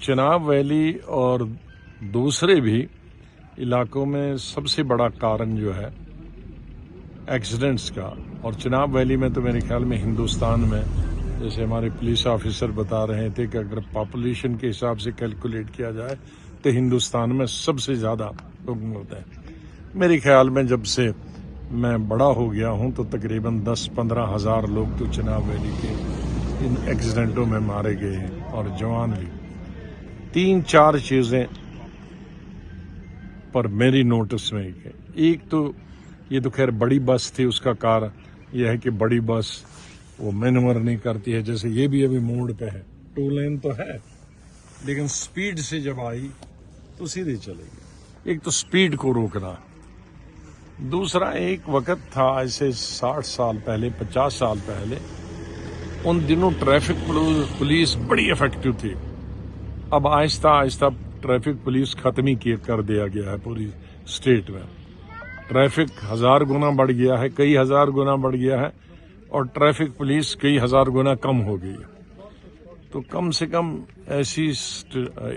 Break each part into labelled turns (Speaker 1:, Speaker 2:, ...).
Speaker 1: Chenab valley और दूसरे भी इलाकों में सबसे बड़ा कारण जो है एक्सीडेंट्स का, और चिनाब वैली में तो मेरे ख्याल में हिंदुस्तान में, जैसे हमारे पुलिस ऑफिसर बता रहे थे कि अगर पॉपुलेशन के हिसाब से कैलकुलेट किया जाए तो हिंदुस्तान में सबसे ज़्यादा लोग होते हैं। मेरे ख्याल में जब से मैं बड़ा हो गया हूं तो तकरीबन 10-15 हज़ार लोग तो चिनाब वैली के इन एक्सीडेंटों में मारे गए हैं, और जवान भी। 3-4 चीज़ें पर मेरी नोटिस में है। एक तो ये तो खैर बड़ी बस थी, उसका कारण यह है कि बड़ी बस वो मैनूवर नहीं करती है, जैसे ये भी अभी मोड़ पे है, 2 लेन तो है लेकिन स्पीड से जब आई तो सीधे चलेगी। एक तो स्पीड को रोकना, दूसरा एक वक्त था ऐसे 60 साल पहले, 50 साल पहले, उन दिनों ट्रैफिक पुलिस बड़ी इफेक्टिव थी। अब आहिस्ता आहिस्ता ट्रैफिक पुलिस खत्म ही कर दिया गया है पूरी स्टेट में। ट्रैफिक 1000 गुना बढ़ गया है, कई हजार गुना बढ़ गया है, और ट्रैफिक पुलिस कई हजार गुना कम हो गई है। तो कम से कम ऐसी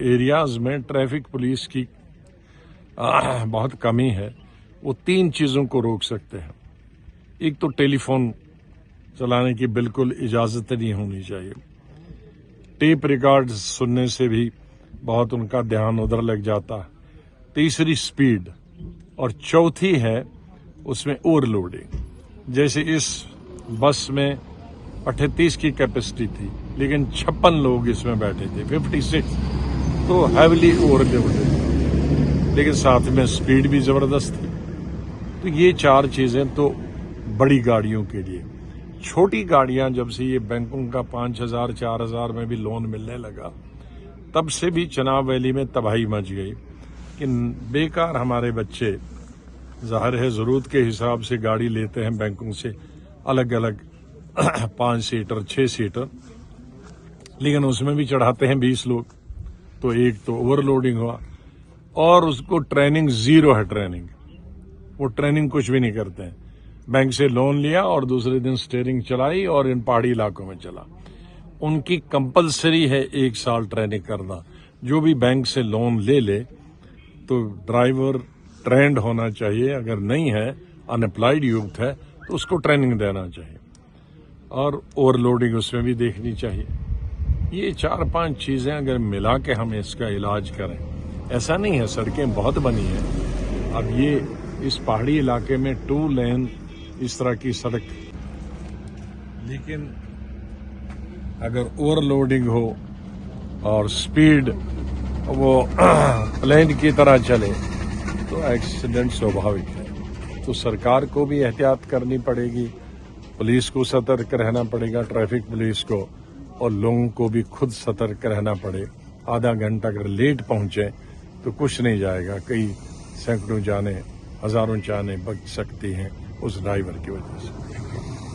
Speaker 1: एरियाज में ट्रैफिक पुलिस की बहुत कमी है। वो 3 चीज़ों को रोक सकते हैं। एक तो टेलीफोन चलाने की बिल्कुल इजाज़त नहीं होनी चाहिए। टेप रिकॉर्ड सुनने से भी बहुत उनका ध्यान उधर लग जाता है। तीसरी स्पीड, और चौथी है उसमें ओवरलोडिंग। जैसे इस बस में 38 की कैपेसिटी थी लेकिन 56 लोग इसमें बैठे थे, 56, तो हैविली ओवरलोडेड, लेकिन साथ में स्पीड भी जबरदस्त थी। तो ये 4 चीजें तो बड़ी गाड़ियों के लिए। छोटी गाड़ियां जब से ये बैंकों का 5000 4000 में भी लोन मिलने लगा, तब से भी चिनाब वैली में तबाही मच गई कि बेकार हमारे बच्चे, जाहिर है जरूरत के हिसाब से गाड़ी लेते हैं बैंकों से, अलग अलग 5 सीटर 6 सीटर, लेकिन उसमें भी चढ़ाते हैं 20 लोग। तो एक तो ओवरलोडिंग हुआ, और उसको ट्रेनिंग जीरो है। वो ट्रेनिंग कुछ भी नहीं करते हैं। बैंक से लोन लिया और दूसरे दिन स्टीयरिंग चलाई और इन पहाड़ी इलाकों में चला। उनकी कंपलसरी है 1 साल ट्रेनिंग करना। जो भी बैंक से लोन ले तो ड्राइवर ट्रेंड होना चाहिए, अगर नहीं है, अनएम्प्लॉयड यूथ है, तो उसको ट्रेनिंग देना चाहिए, और ओवरलोडिंग उसमें भी देखनी चाहिए। ये 4-5 चीजें अगर मिला के हम इसका इलाज करें, ऐसा नहीं है सड़कें बहुत बनी है। अब ये इस पहाड़ी इलाके में 2 लेन इस तरह की सड़क, लेकिन अगर ओवरलोडिंग हो और स्पीड वो प्लेन की तरह चले तो एक्सीडेंट स्वाभाविक है। तो सरकार को भी एहतियात करनी पड़ेगी, पुलिस को सतर्क रहना पड़ेगा, ट्रैफिक पुलिस को, और लोगों को भी खुद सतर्क रहना पड़े। आधा घंटा अगर लेट पहुंचे तो कुछ नहीं जाएगा, कई सैकड़ों जाने, हजारों जाने बच सकती हैं उस ड्राइवर की वजह से।